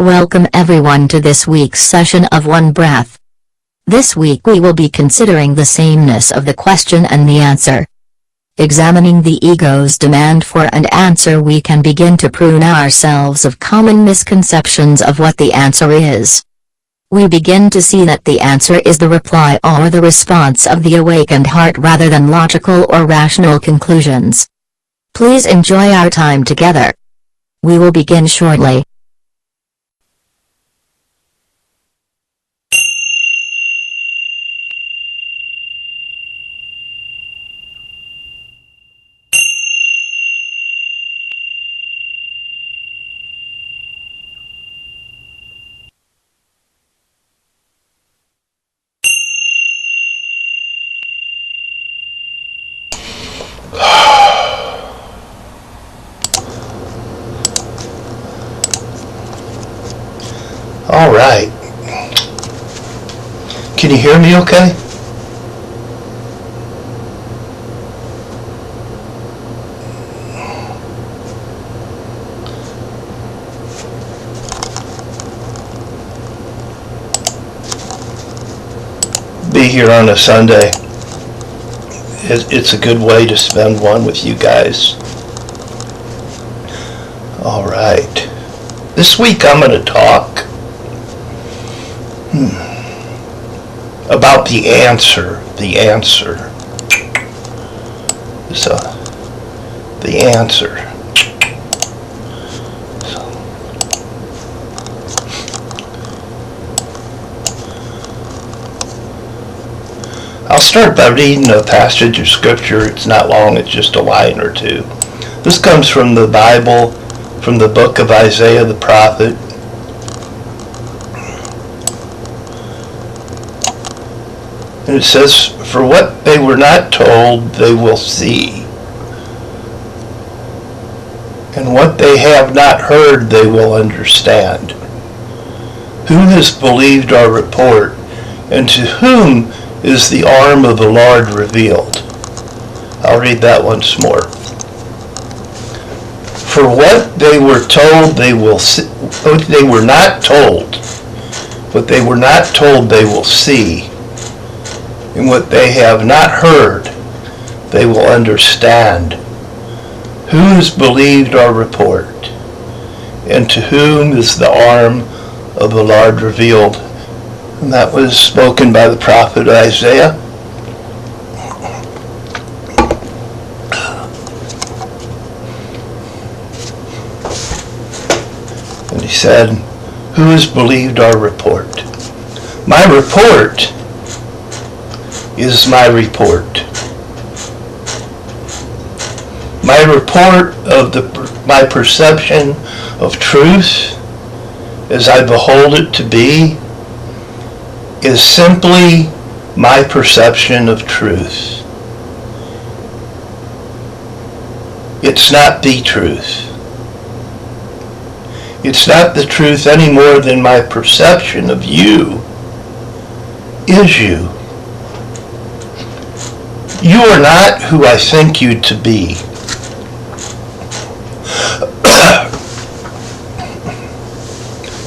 Welcome everyone to this week's session of One Breath. This week we will be considering the sameness of the question and the answer. Examining the ego's demand for an answer, we can begin to prune ourselves of common misconceptions of what the answer is. We begin to see that the answer is the reply or the response of the awakened heart rather than logical or rational conclusions. Please enjoy our time together. We will begin shortly. All right. Can you hear me okay? Be here on a Sunday. It's a good way to spend one with you guys. All right. This week I'm going to talk about the answer. So, the answer. I'll start by reading a passage of scripture. It's not long, it's just a line or two. This comes from the Bible, from the book of Isaiah the prophet. And it says, "For what they were not told, they will see. And what they have not heard, they will understand. Who has believed our report, and to whom is the arm of the Lord revealed?" I'll read that once more. "For what they were told, they will see. What they were not told, what they were not told, they will see. And what they have not heard, they will understand. Who has believed our report? And to whom is the arm of the Lord revealed?" And that was spoken by the prophet Isaiah. And he said, "Who has believed our report?" My report is my report. My report of my perception of truth as I behold it to be is simply my perception of truth. It's not the truth. It's not the truth any more than my perception of you is you. You are not who I think you to be.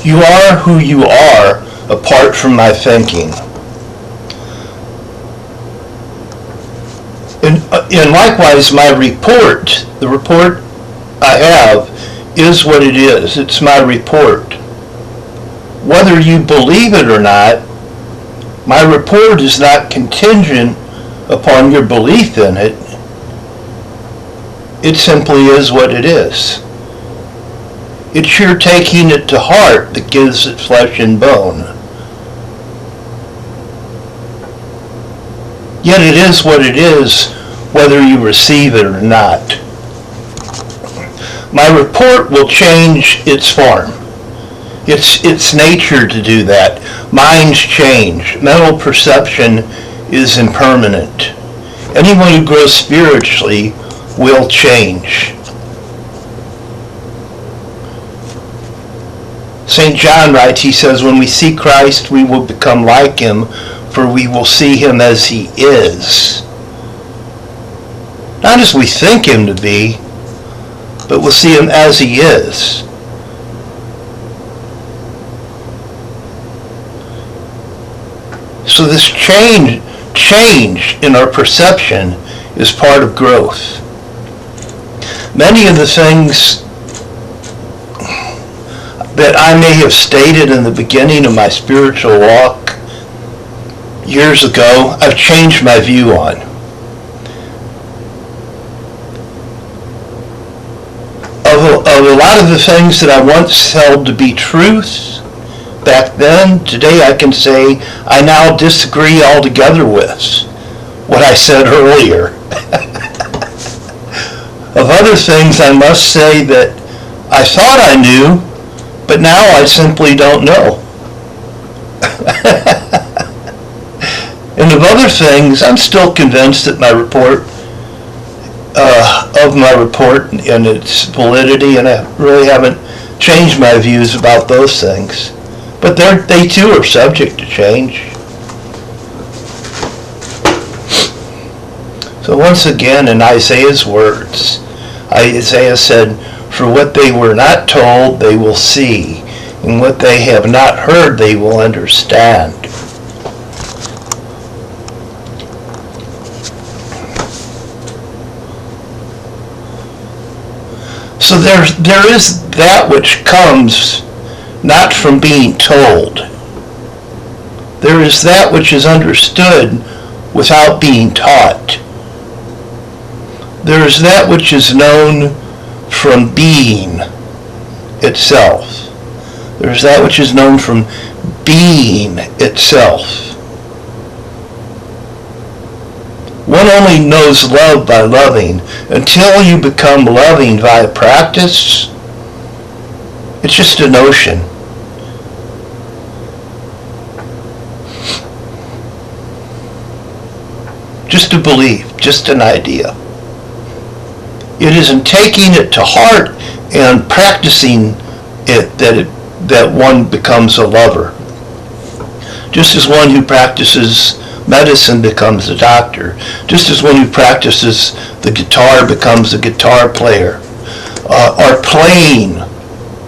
You are who you are apart from my thinking. And likewise, my report, the report I have, is what it is. It's my report. Whether you believe it or not, my report is not contingent upon your belief in it. It simply is what it is. It's your taking it to heart that gives it flesh and bone. Yet it is what it is, whether you receive it or not. My report will change its form. It's nature to do that. Minds change. Mental perception is impermanent. Anyone who grows spiritually will change. St. John writes, he says, "When we see Christ, we will become like him, for we will see him as he is." Not as we think him to be, but we'll see him as he is. So this change in our perception is part of growth. Many of the things that I may have stated in the beginning of my spiritual walk years ago, I've changed my view on. Of a lot of the things that I once held to be truth back then, today I can say I now disagree altogether with what I said earlier. Of other things, I must say that I thought I knew, but now I simply don't know. And of other things, I'm still convinced that my report, and its validity, and I really haven't changed my views about those things. But they too are subject to change. So once again, in Isaiah's words, Isaiah said, "For what they were not told, they will see, and what they have not heard, they will understand." So there is that which comes not from being told. There is that which is understood without being taught. There is that which is known from being itself. There is that which is known from being itself. One only knows love by loving. Until you become loving via practice, it's just a notion. Just a belief, just an idea. It is in taking it to heart and practicing it that one becomes a lover. Just as one who practices medicine becomes a doctor. Just as one who practices the guitar becomes a guitar player. Our playing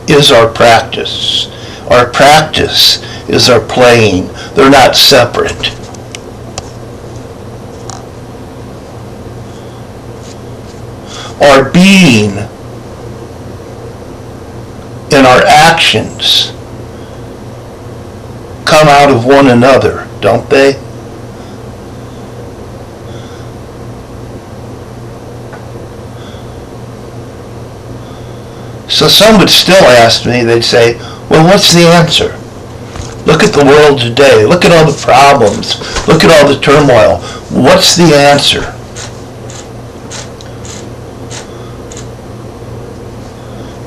is our practice. Our practice is our playing. They're not separate. Our being and our actions come out of one another, don't they? So some would still ask me, they'd say, well, what's the answer? Look at the world today. Look at all the problems. Look at all the turmoil. What's the answer?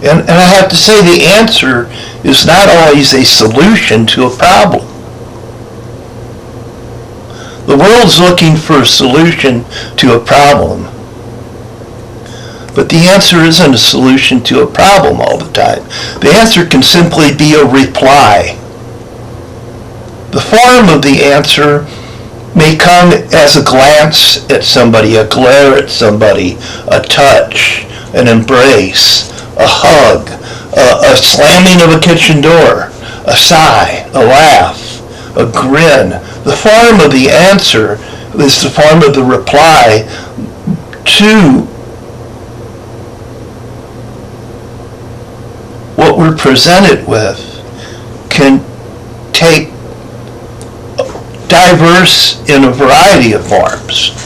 And I have to say the answer is not always a solution to a problem. The world's looking for a solution to a problem. But the answer isn't a solution to a problem all the time. The answer can simply be a reply. The form of the answer may come as a glance at somebody, a glare at somebody, a touch, an embrace, a hug, a slamming of a kitchen door, a sigh, a laugh, a grin. The form of the answer is the form of the reply to what we're presented with. Can take diverse in a variety of forms.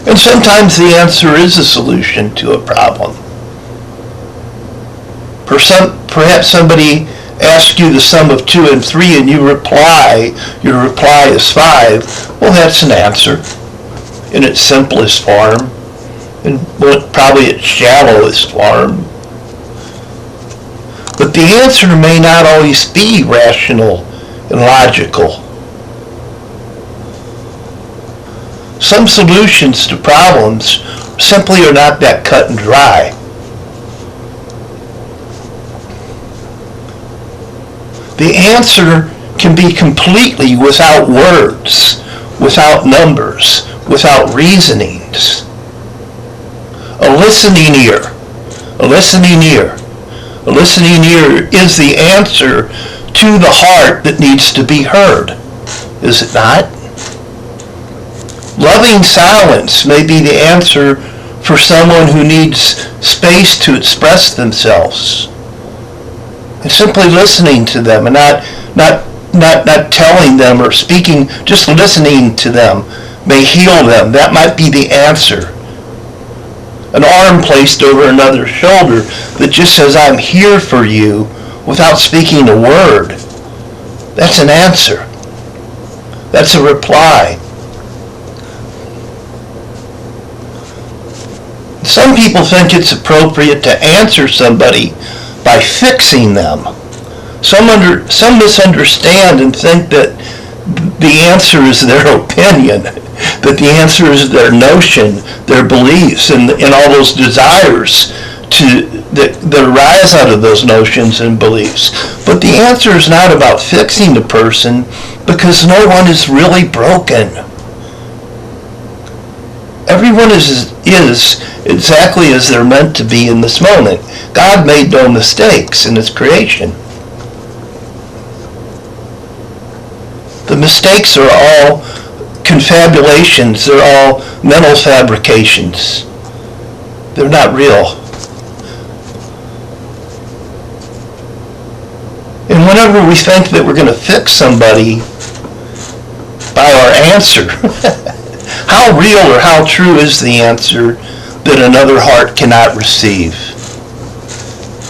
And sometimes the answer is a solution to a problem. Perhaps somebody asks you the sum of 2 and 3 and your reply is 5. Well, that's an answer in its simplest form, and probably its shallowest form. But the answer may not always be rational and logical. Some solutions to problems simply are not that cut and dry. The answer can be completely without words, without numbers, without reasonings. A listening ear. A listening ear. A listening ear is the answer to the heart that needs to be heard. is it not? Loving silence may be the answer for someone who needs space to express themselves. And simply listening to them and not telling them or speaking, just listening to them may heal them. That might be the answer. An arm placed over another's shoulder that just says, I'm here for you, without speaking a word. That's an answer. That's a reply. Some people think it's appropriate to answer somebody by fixing them. Some misunderstand and think that the answer is their opinion, that the answer is their notion, their beliefs, and all those desires that arise out of those notions and beliefs. But the answer is not about fixing the person, because no one is really broken. Everyone is exactly as they're meant to be in this moment. God made no mistakes in His creation. The mistakes are all confabulations. They're all mental fabrications. They're not real. And whenever we think that we're going to fix somebody by our answer, how real or how true is the answer that another heart cannot receive?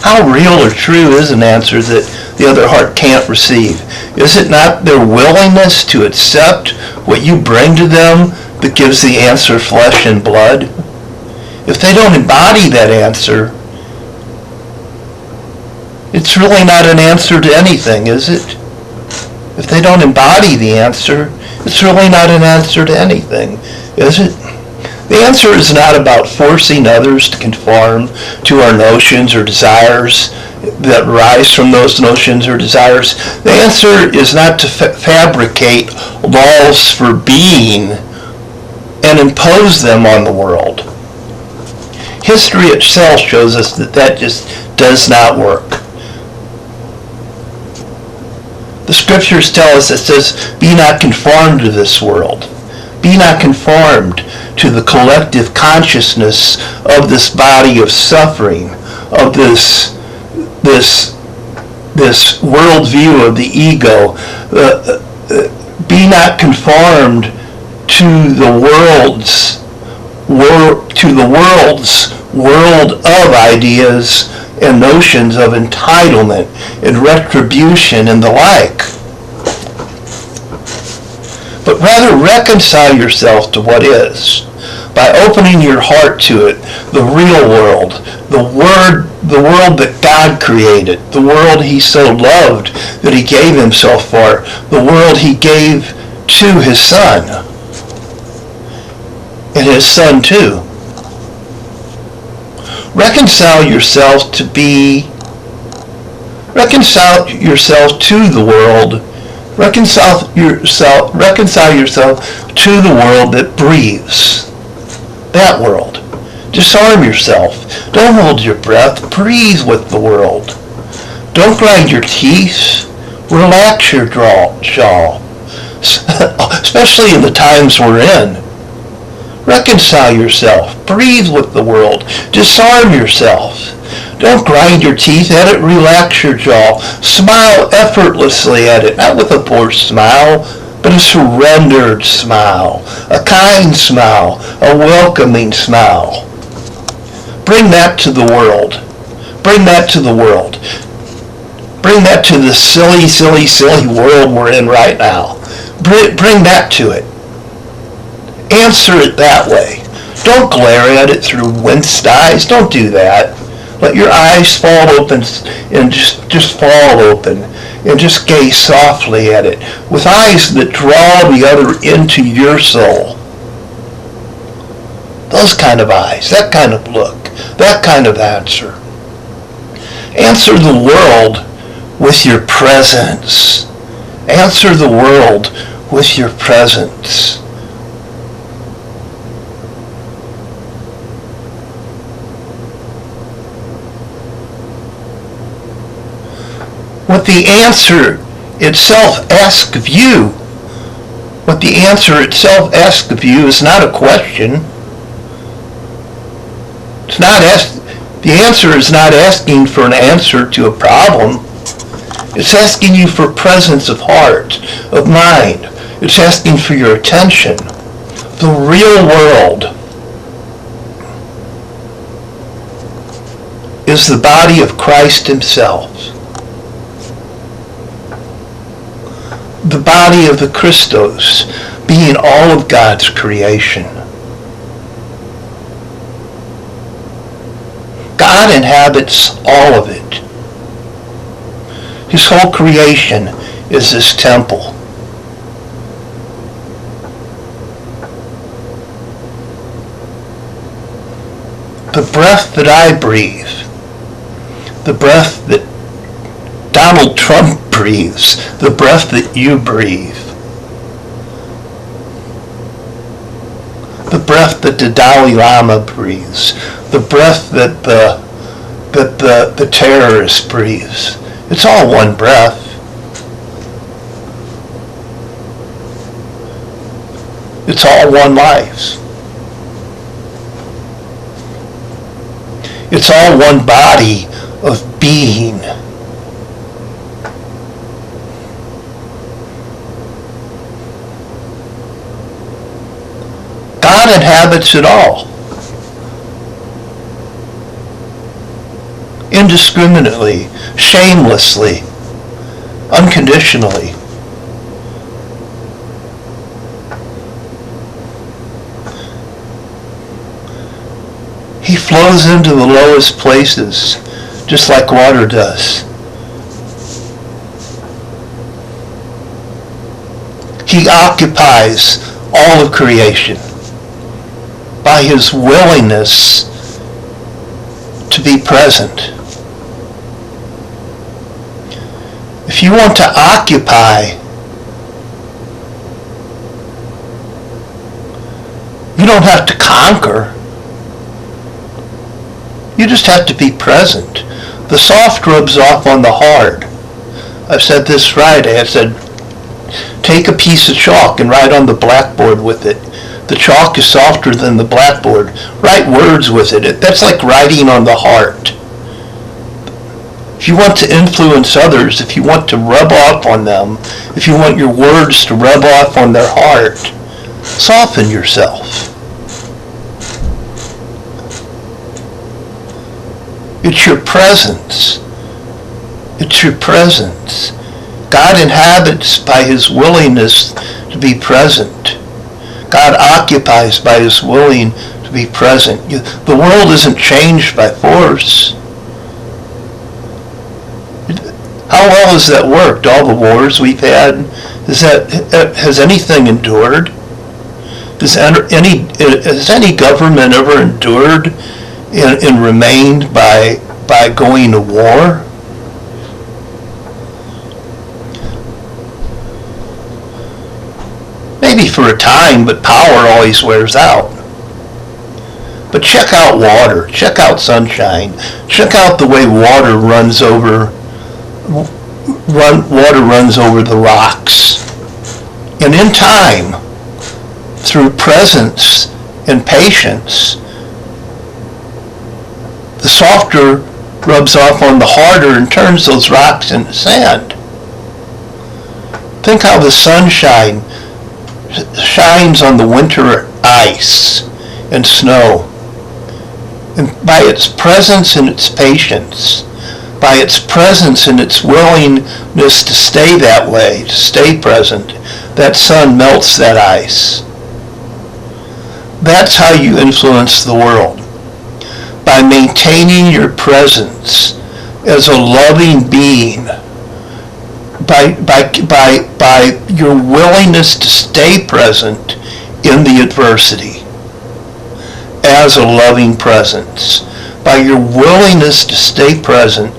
How real or true is an answer that the other heart can't receive? Is it not their willingness to accept what you bring to them that gives the answer flesh and blood? If they don't embody that answer, it's really not an answer to anything, is it? If they don't embody the answer, it's really not an answer to anything, is it? The answer is not about forcing others to conform to our notions or desires that arise from those notions or desires. The answer is not to fabricate laws for being and impose them on the world. History itself shows us that just does not work. The scriptures tell us, it says, be not conformed to this world. Be not conformed to the collective consciousness of this body of suffering, of this worldview of the ego. Be not conformed to the world's world of ideas and notions of entitlement and retribution and the like. But rather reconcile yourself to what is by opening your heart to it, the real world, the world that God created, the world He so loved that He gave Himself for, the world He gave to His Son, and His Son too. Reconcile yourself to the world. Reconcile yourself to the world that breathes. That world. Disarm yourself. Don't hold your breath. Breathe with the world. Don't grind your teeth. Relax your jaw. Especially in the times we're in. Reconcile yourself. Breathe with the world. Disarm yourself. Don't grind your teeth at it. Relax your jaw. Smile effortlessly at it. Not with a forced smile, but a surrendered smile. A kind smile. A welcoming smile. Bring that to the world. Bring that to the world. Bring that to the silly, silly, silly world we're in right now. Bring that to it. Answer it that way. Don't glare at it through winced eyes. Don't do that. Let your eyes fall open and just fall open and just gaze softly at it with eyes that draw the other into your soul. Those kind of eyes, that kind of look, that kind of answer. Answer the world with your presence. Answer the world with your presence. What the answer itself asks of you, What the answer itself asks of you is not a question. The answer is not asking for an answer to a problem. It's asking you for presence of heart, of mind. It's asking for your attention. The real world is the body of Christ himself. The body of the Christos, being all of God's creation. God inhabits all of it. His whole creation is this temple. The breath that I breathe, the breath that Donald Trump breathes, the breath that you breathe, the breath that the Dalai Lama breathes, the breath that the terrorist breathes. It's all one breath. It's all one life. It's all one body of being. God inhabits it all. Indiscriminately, shamelessly, unconditionally. He flows into the lowest places, just like water does. He occupies all of creation by his willingness to be present. If you want to occupy, you don't have to conquer. You just have to be present. The soft rubs off on the hard. I've said this Friday. I said, take a piece of chalk and write on the blackboard with it. The chalk is softer than the blackboard. Write words with it. That's like writing on the heart. If you want to influence others, if you want to rub off on them, if you want your words to rub off on their heart, soften yourself. It's your presence. It's your presence. God inhabits by his willingness to be present. God occupies by his willing to be present. The world isn't changed by force. How well has that worked? All the wars we've had? Has anything endured? Has any government ever endured and remained by going to war? Maybe for a time, but power always wears out. But check out water. Check out sunshine. Check out the way water runs over the rocks. And in time, through presence and patience, the softer rubs off on the harder and turns those rocks into sand. Think how the sunshine shines on the winter ice and snow. And by its presence and its patience, by its presence and its willingness to stay that way, to stay present, that sun melts that ice. That's how you influence the world. By maintaining your presence as a loving being, by your willingness to stay present in the adversity as a loving presence, by your willingness to stay present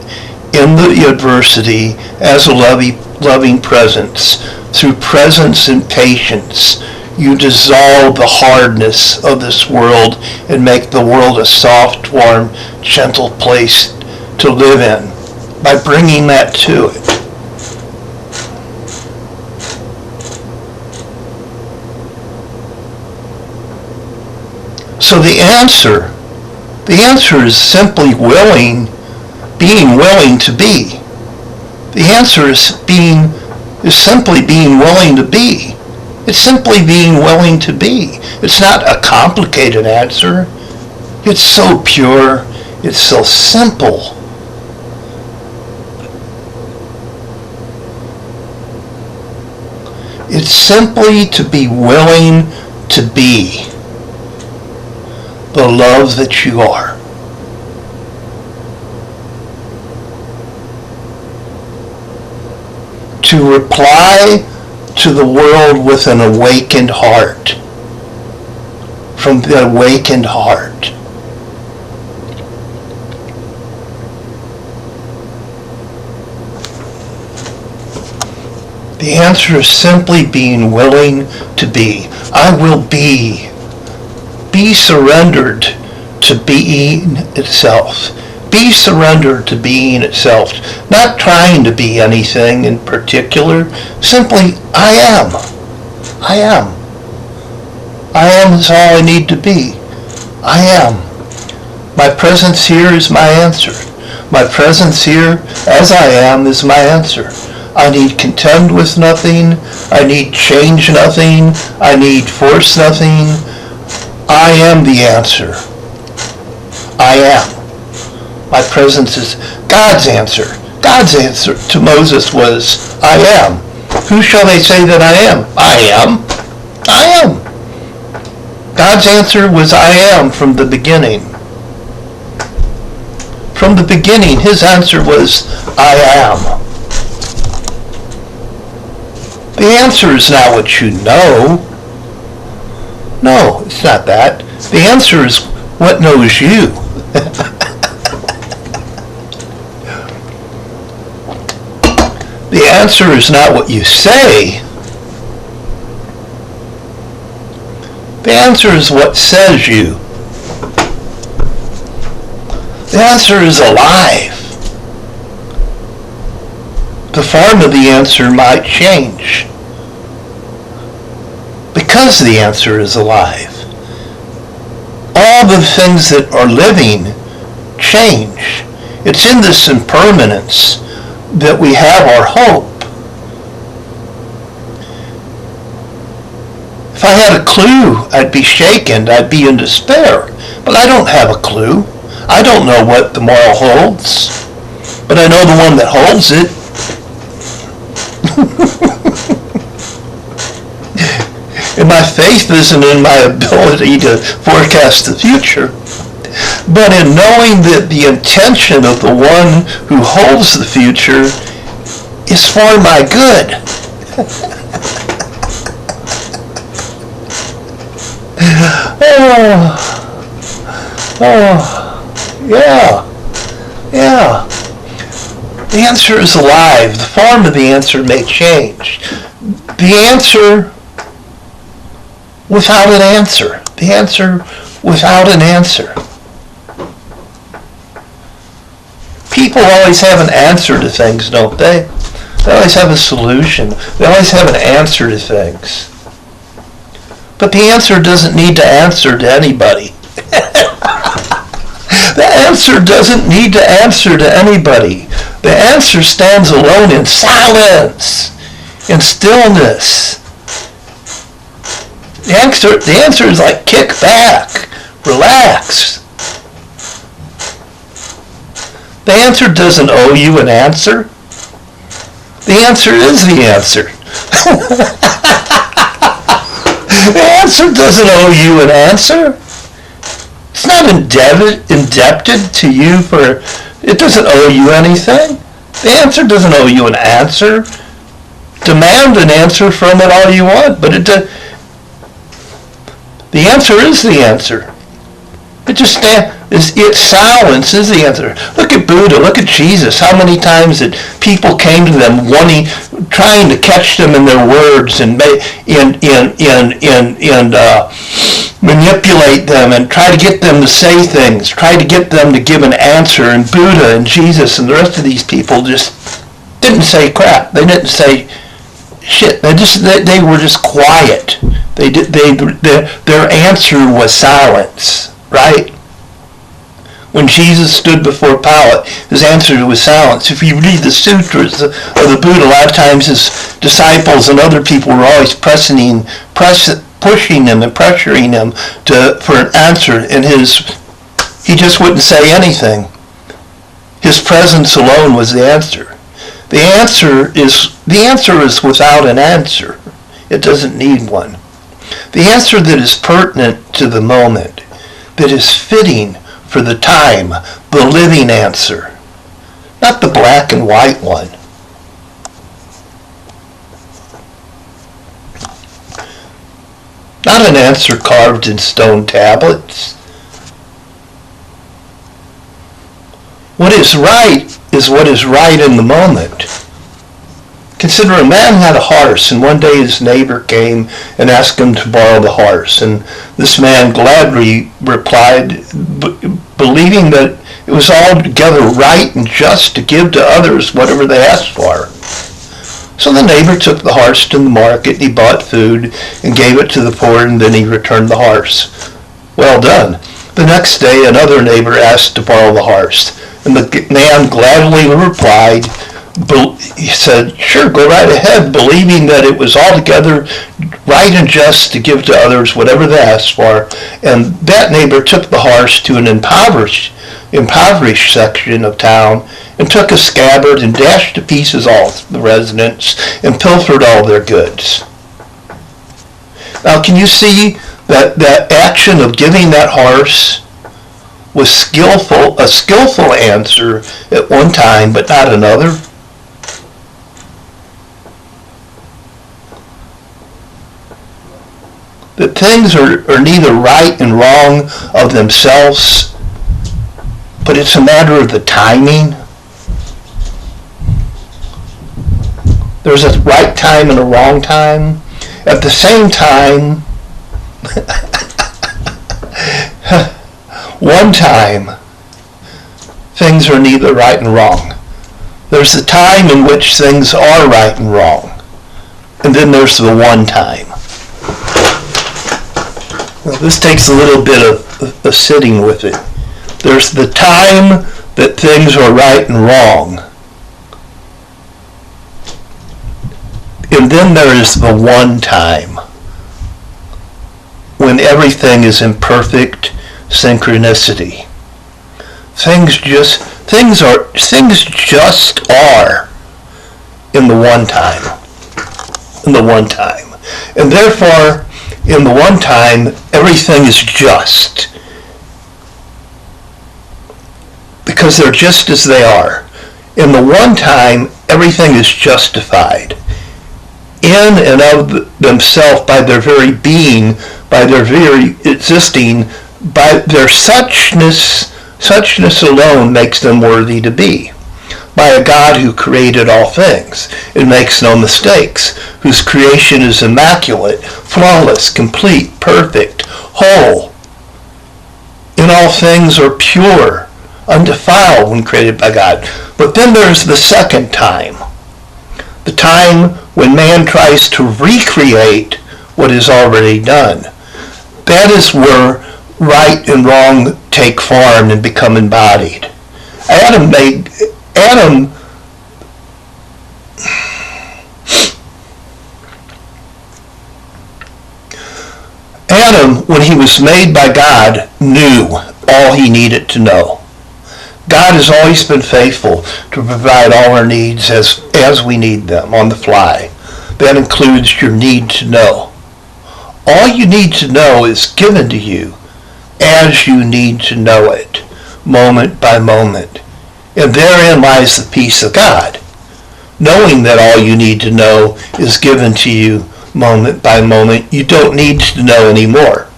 in the adversity as a loving presence, through presence and patience, you dissolve the hardness of this world and make the world a soft, warm, gentle place to live in by bringing that to it. So the answer is simply being willing to be. The answer is simply being willing to be. It's simply being willing to be. It's not a complicated answer. It's so pure. It's so simple. It's simply to be willing to be the love that you are. To reply to the world with an awakened heart. From the awakened heart. The answer is simply being willing to be. I will be. Be surrendered to being itself. Be surrendered to being itself. Not trying to be anything in particular. Simply, I am. I am. I am is all I need to be. I am. My presence here is my answer. My presence here as I am is my answer. I need contend with nothing. I need change nothing. I need force nothing. I am the answer. I am. My presence is God's answer. God's answer to Moses was, I am. Who shall they say that I am? I am. I am. God's answer was, I am from the beginning. From the beginning, his answer was, I am. The answer is not what you know. No, it's not that. The answer is what knows you. The answer is not what you say. The answer is what says you. The answer is alive. The form of the answer might change because the answer is alive. All the things that are living change. It's in this impermanence that we have our hope. If I had a clue, I'd be shaken, I'd be in despair. But I don't have a clue. I don't know what tomorrow holds. But I know the one that holds it. And my faith isn't in my ability to forecast the future, but in knowing that the intention of the one who holds the future is for my good. Yeah. The answer is alive. The form of the answer may change. The answer without an answer. The answer without an answer. People always have an answer to things, don't they? They always have a solution. They always have an answer to things. But the answer doesn't need to answer to anybody. The answer doesn't need to answer to anybody. The answer stands alone in silence, in stillness. The answer is like, kick back, relax. The answer doesn't owe you an answer. The answer is the answer. The answer doesn't owe you an answer. It's not indebted to you for, it doesn't owe you anything. The answer doesn't owe you an answer. Demand an answer from it all you want, but the answer is the answer. Its silence is the answer. Look at Buddha, look at Jesus. How many times did people came to them trying to catch them in their words and manipulate them and try to get them to say things, try to get them to give an answer, and Buddha and Jesus and the rest of these people just didn't say crap. They didn't say They were just quiet. Their answer was silence, right? When Jesus stood before Pilate, his answer was silence. If you read the sutras of the Buddha, a lot of times his disciples and other people were always pushing him and pressuring him for an answer, and he just wouldn't say anything. His presence alone was the answer. The answer is without an answer. It doesn't need one. The answer that is pertinent to the moment, that is fitting for the time, the living answer, not the black and white one. Not an answer carved in stone tablets. What is right is what is right in the moment. Consider a man had a horse, and one day his neighbor came and asked him to borrow the horse, and this man gladly replied, believing that it was altogether right and just to give to others whatever they asked for. So the neighbor took the horse to the market, and he bought food and gave it to the poor, and then he returned the horse. Well done. The next day another neighbor asked to borrow the horse, and the man gladly replied, he said, sure, go right ahead, believing that it was altogether right and just to give to others whatever they asked for. And that neighbor took the horse to an impoverished section of town and took a scabbard and dashed to pieces all the residents and pilfered all their goods. Now, can you see that action of giving that horse was a skillful answer at one time, but not another? That things are neither right and wrong of themselves, but it's a matter of the timing. There's a right time and a wrong time. At the same time, one time, things are neither right and wrong. There's the time in which things are right and wrong, and then there's the one time. Well, this takes a little bit of sitting with it. There's the time that things are right and wrong. And then there is the one time when everything is in perfect synchronicity. Things just are in the one time. In the one time. And therefore, in the one time, everything is just. Because they're just as they are. In the one time, everything is justified. In and of themselves, by their very being, by their very existing, by their suchness alone makes them worthy to be. By a God who created all things and makes no mistakes, whose creation is immaculate, flawless, complete, perfect, whole. In all things are pure, undefiled when created by God. But then there's the second time. The time when man tries to recreate what is already done. That is where right and wrong take form and become embodied. Adam, when he was made by God, knew all he needed to know. God has always been faithful to provide all our needs as we need them on the fly. That includes your need to know. All you need to know is given to you as you need to know it, moment by moment. And therein lies the peace of God, knowing that all you need to know is given to you moment by moment. You don't need to know any more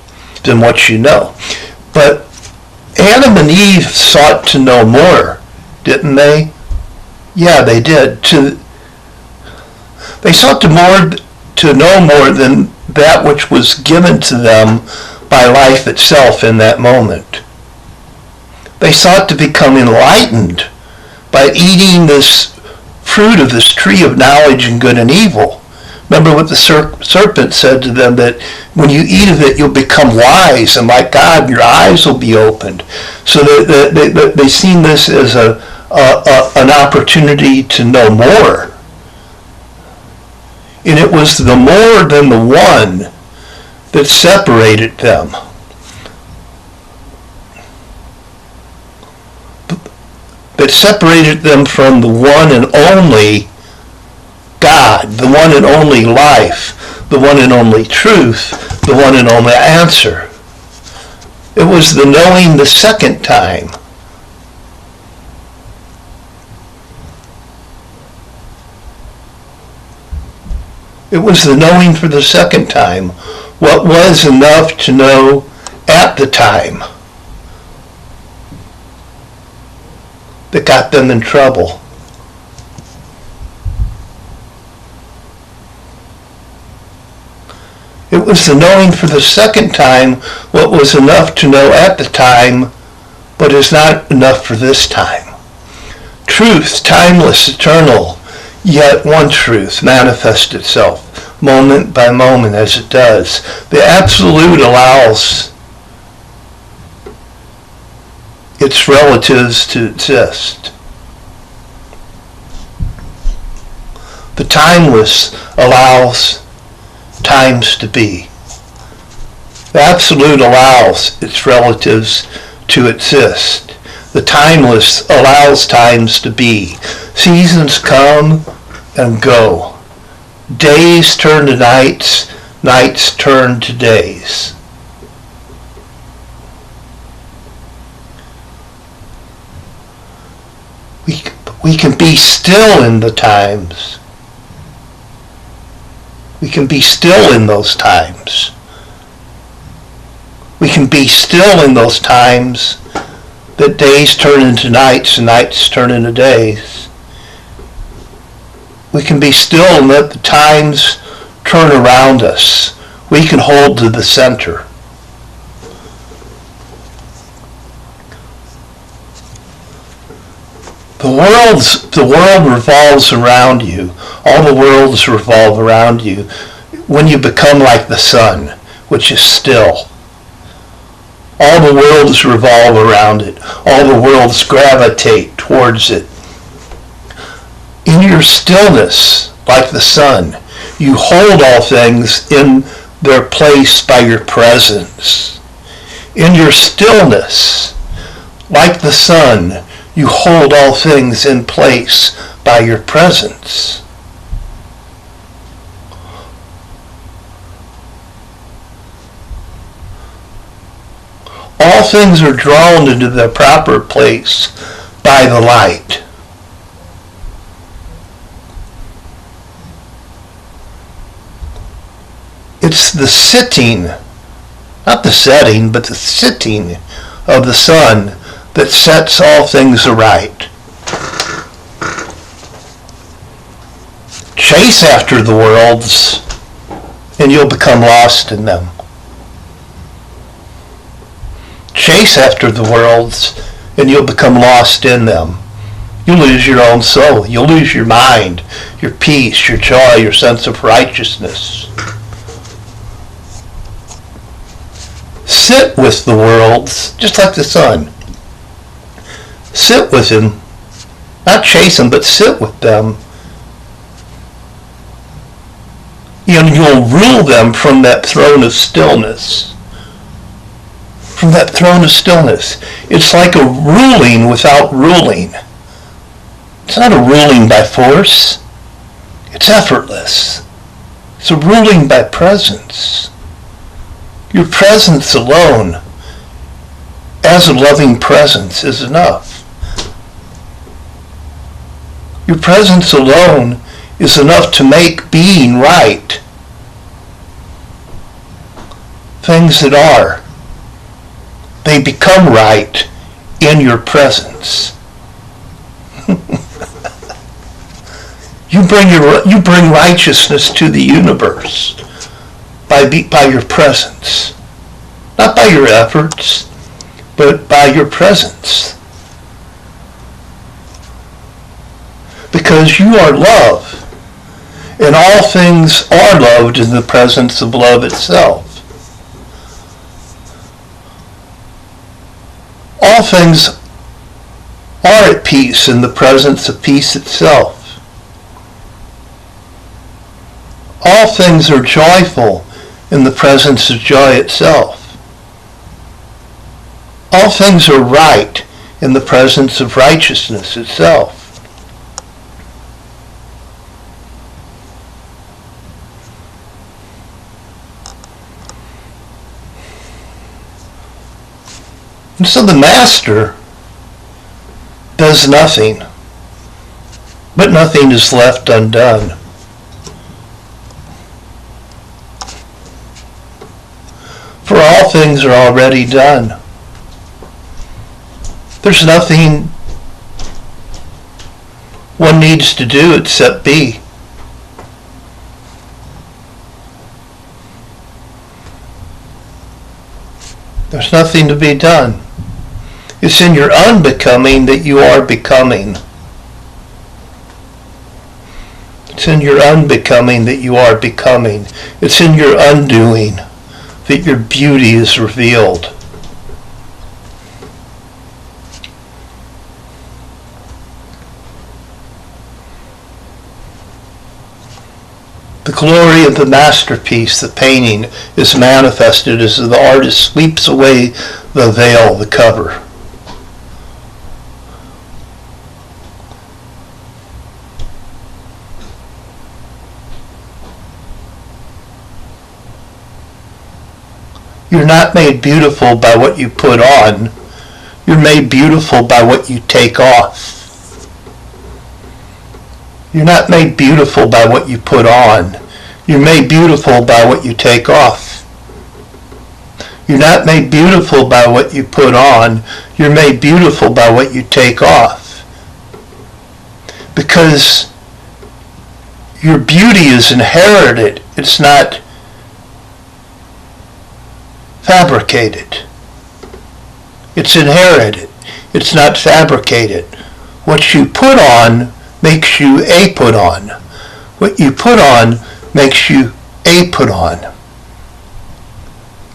than what you know. But Adam and Eve sought to know more, didn't they? Yeah, they did. They sought to know more than that which was given to them by life itself in that moment. They sought to become enlightened by eating this fruit of this tree of knowledge and good and evil, Remember what the serpent said to them, that when you eat of it, you'll become wise, and like God, your eyes will be opened. So they seen this as an opportunity to know more. And it was the more than the one that separated them. That separated them from the one and only God, the one and only life, the one and only truth, the one and only answer. It was the knowing the second time. It was the knowing for the second time what was enough to know at the time that got them in trouble. It was the knowing for the second time what was enough to know at the time, but is not enough for this time. Truth, timeless, eternal, yet one truth manifests itself moment by moment as it does. The absolute allows its relatives to exist. The timeless allows times to be. The absolute allows its relatives to exist. The timeless allows times to be. Seasons come and go. Days turn to nights, nights turn to days. We can be still in the times. We can be still in those times. We can be still in those times that days turn into nights and nights turn into days. We can be still and let the times turn around us. We can hold to the center. The world revolves around you. All the worlds revolve around you when you become like the sun, which is still. All the worlds revolve around it. All the worlds gravitate towards it. In your stillness, like the sun, you hold all things in their place by your presence. In your stillness, like the sun, you hold all things in place by your presence. All things are drawn into their proper place by the light. It's the sitting, not the setting, but the sitting of the sun that sets all things aright. Chase after the worlds, and you'll become lost in them. Chase after the worlds, and you'll become lost in them. You'll lose your own soul. You'll lose your mind, your peace, your joy, your sense of righteousness. Sit with the worlds, just like the sun. Sit with him. Not chase them, but sit with them. And you'll rule them from that throne of stillness. From that throne of stillness. It's like a ruling without ruling. It's not a ruling by force. It's effortless. It's a ruling by presence. Your presence alone, as a loving presence, is enough. Your presence alone is enough to make being right. Things that are, they become right in your presence. You bring righteousness to the universe by your presence. Not by your efforts, but by your presence. Because you are love. And all things are loved in the presence of love itself. All things are at peace in the presence of peace itself. All things are joyful in the presence of joy itself. All things are right in the presence of righteousness itself. And so the master does nothing, but nothing is left undone. For all things are already done. There's nothing one needs to do except be. There's nothing to be done. It's in your unbecoming that you are becoming. It's in your unbecoming that you are becoming. It's in your undoing that your beauty is revealed. The glory of the masterpiece, the painting, is manifested as the artist sweeps away the veil, the cover. You're not made beautiful by what you put on. You're made beautiful by what you take off. You're not made beautiful by what you put on. You're made beautiful by what you take off. You're not made beautiful by what you put on. You're made beautiful by what you take off. Because your beauty is inherited. It's not fabricated. It's inherited. It's not fabricated. What you put on makes you a put on. What you put on makes you a put on.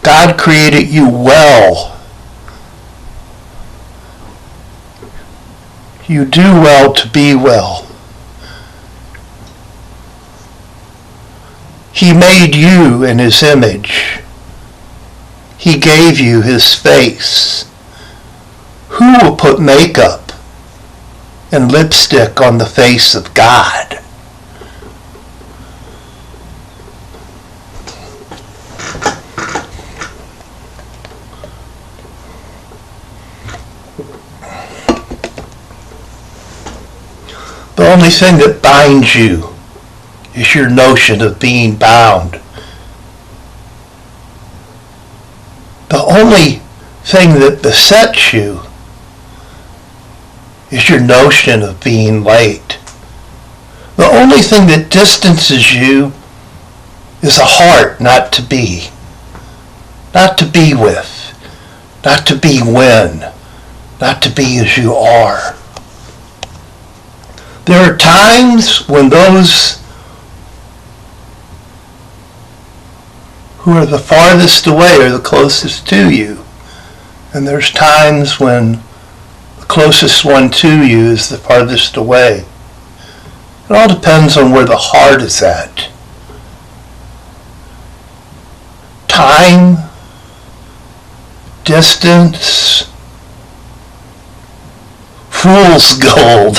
God created you well. You do well to be well. He made you in His image. He gave you His face. Who will put makeup and lipstick on the face of God? The only thing that binds you is your notion of being bound. The only thing that besets you is your notion of being late. The only thing that distances you is a heart not to be. Not to be with. Not to be when. Not to be as you are. There are times when those who are the farthest away are the closest to you. And there's times when the closest one to you is the farthest away. It all depends on where the heart is at. Time, distance, fool's gold.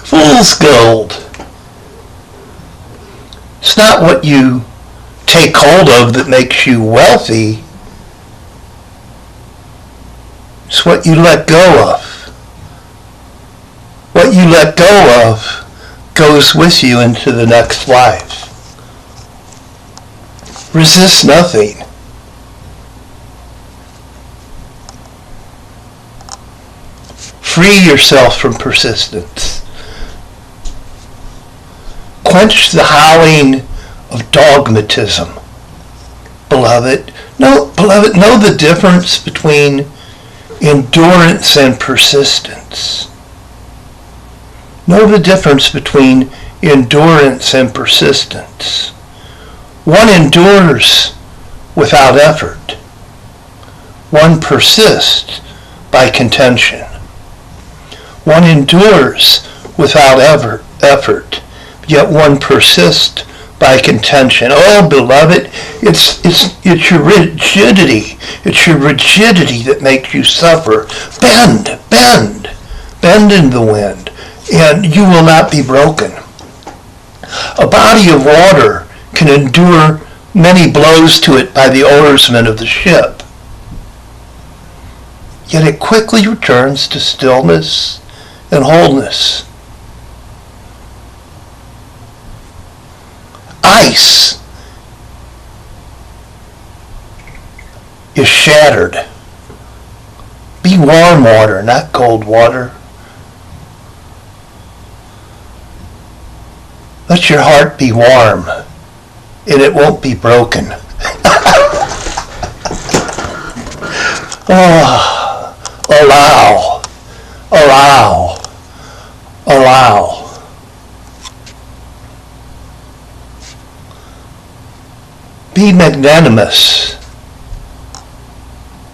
Fool's gold. It's not what you take hold of that makes you wealthy. It's what you let go of. What you let go of goes with you into the next life. Resist nothing. Free yourself from persistence. Quench the howling of dogmatism. Beloved, know the difference between endurance and persistence. Know the difference between endurance and persistence. One endures without effort. One persists by contention. One endures without effort, yet one persists by contention. Oh, beloved, it's your rigidity. It's your rigidity that makes you suffer. Bend in the wind, and you will not be broken. A body of water can endure many blows to it by the oarsmen of the ship. Yet it quickly returns to stillness and wholeness. Ice is shattered. Be warm water, not cold water. Let your heart be warm, and it won't be broken. Oh, allow. Be magnanimous.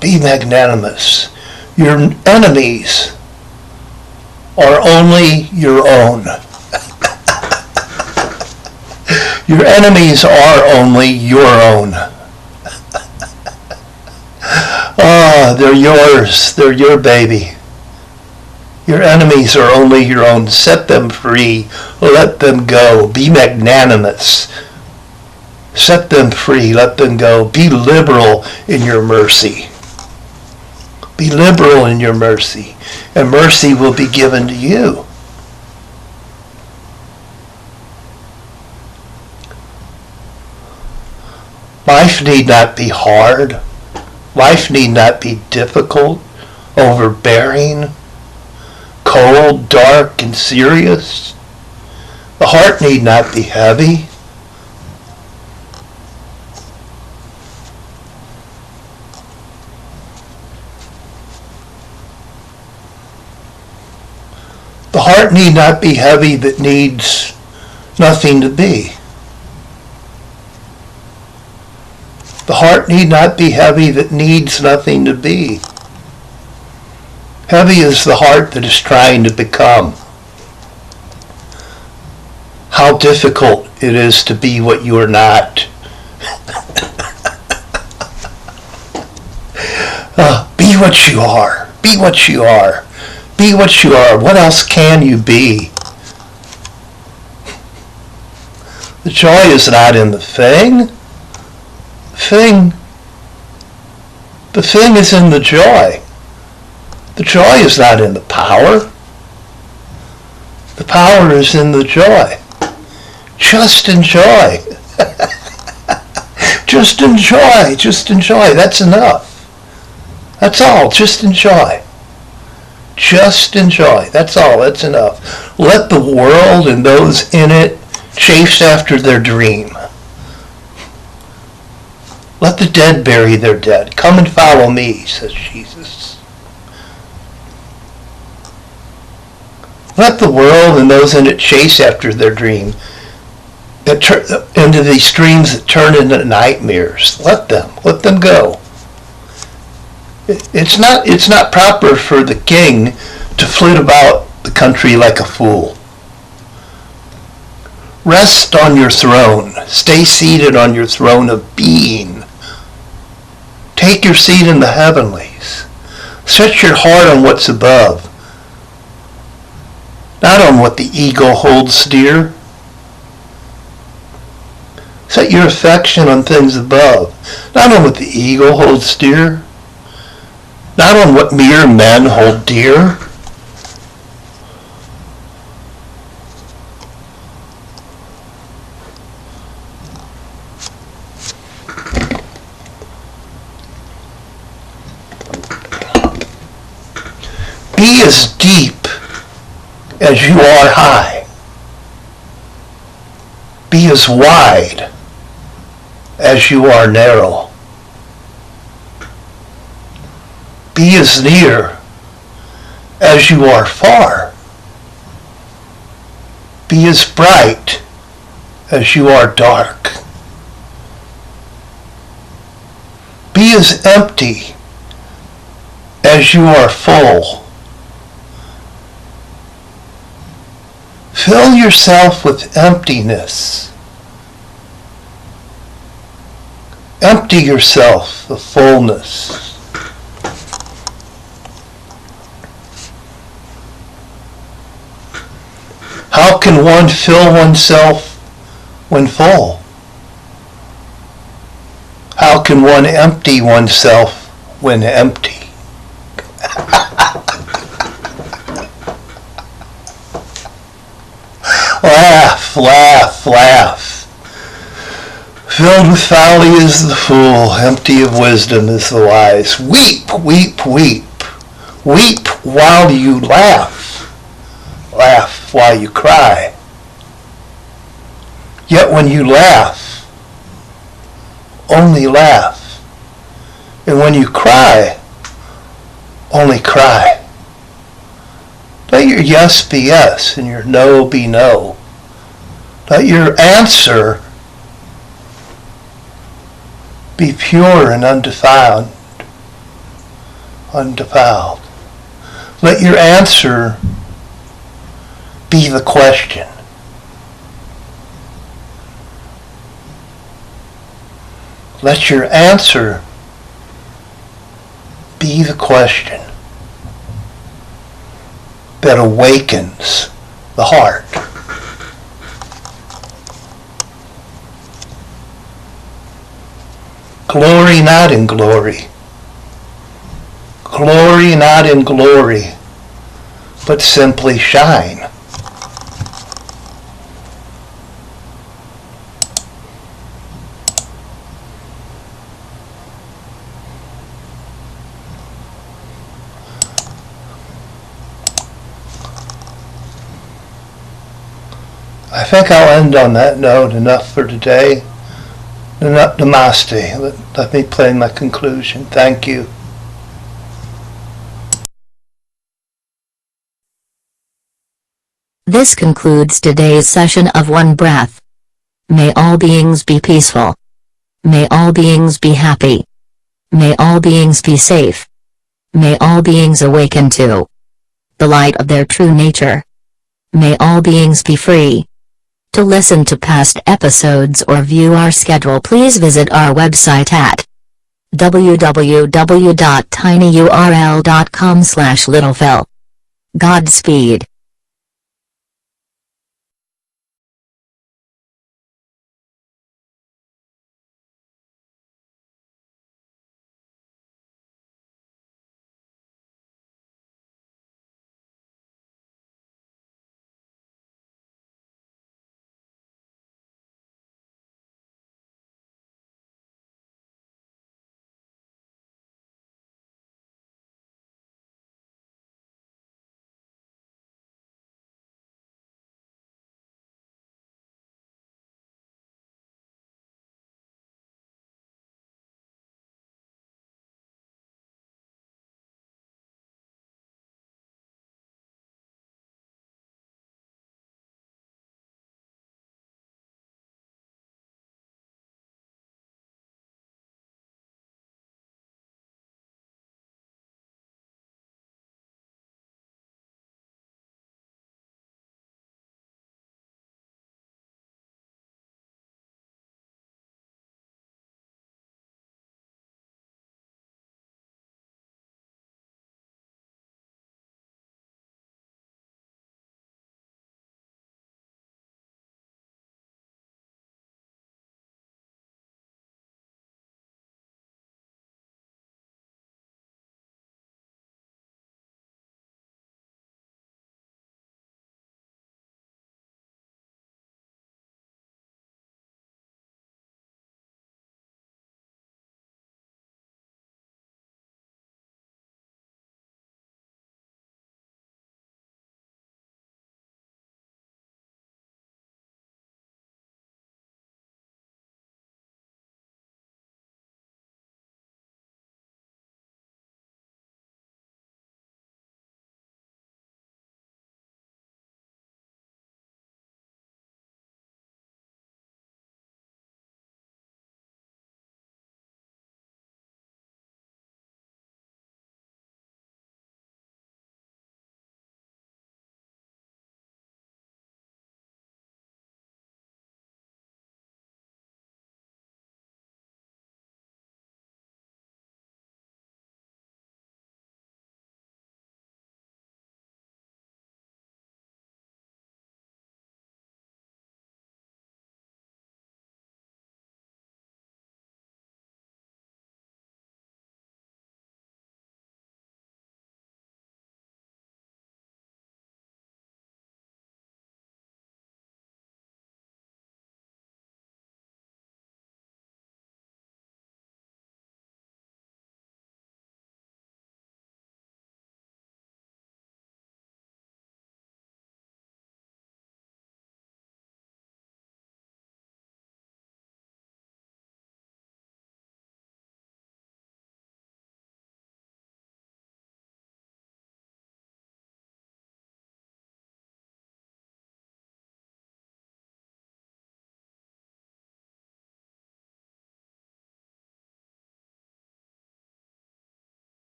Be magnanimous. Your enemies are only your own. Your enemies are only your own. Oh, they're yours. They're your baby. Your enemies are only your own. Set them free. Let them go. Be magnanimous. Set them free. Let them go. Be liberal in your mercy. Be liberal in your mercy, and mercy will be given to you. Life need not be hard. Life need not be difficult, overbearing, cold, dark, and serious. The heart need not be heavy. The heart need not be heavy that needs nothing to be. The heart need not be heavy that needs nothing to be. Heavy is the heart that is trying to become. How difficult it is to be what you are not. Be what you are. Be what you are. Be what you are. What else can you be? The joy is not in the thing. The thing is in the joy. The joy is not in the power. The power is in the joy. Just enjoy. Just enjoy. Just enjoy. That's enough. That's all. Just enjoy. Just enjoy. That's all. That's enough. Let the world and those in it chase after their dream. Let the dead bury their dead. Come and follow me, says Jesus. Let the world and those in it chase after their dream. Into these dreams that turn into nightmares. Let them go. It's not proper for the king to flit about the country like a fool. Rest on your throne. Stay seated on your throne of being. Take your seat in the heavenlies. Set your heart on what's above, not on what the ego holds dear. Set your affection on things above, not on what the ego holds dear, not on what mere men hold dear. Be as deep as you are high. Be as wide as you are narrow. Be as near as you are far. Be as bright as you are dark. Be as empty as you are full. Fill yourself with emptiness. Empty yourself of fullness. How can one fill oneself when full? How can one empty oneself when empty? Laugh, laugh, laugh. Filled with folly is the fool, empty of wisdom is the wise. Weep, weep, weep. Weep while you laugh. Laugh while you cry. Yet when you laugh, only laugh. And when you cry, only cry. Let your yes be yes and your no be no. Let your answer be pure and undefiled. Let your answer be the question. Let your answer be the question that awakens the heart. Glory not in glory. Glory not in glory, but simply shine. I think I'll end on that note. Enough for today. Namaste. Let me play my conclusion. Thank you. This concludes today's session of One Breath. May all beings be peaceful. May all beings be happy. May all beings be safe. May all beings awaken to the light of their true nature. May all beings be free. To listen to past episodes or view our schedule, please visit our website at www.tinyurl.com/littlefell. Godspeed.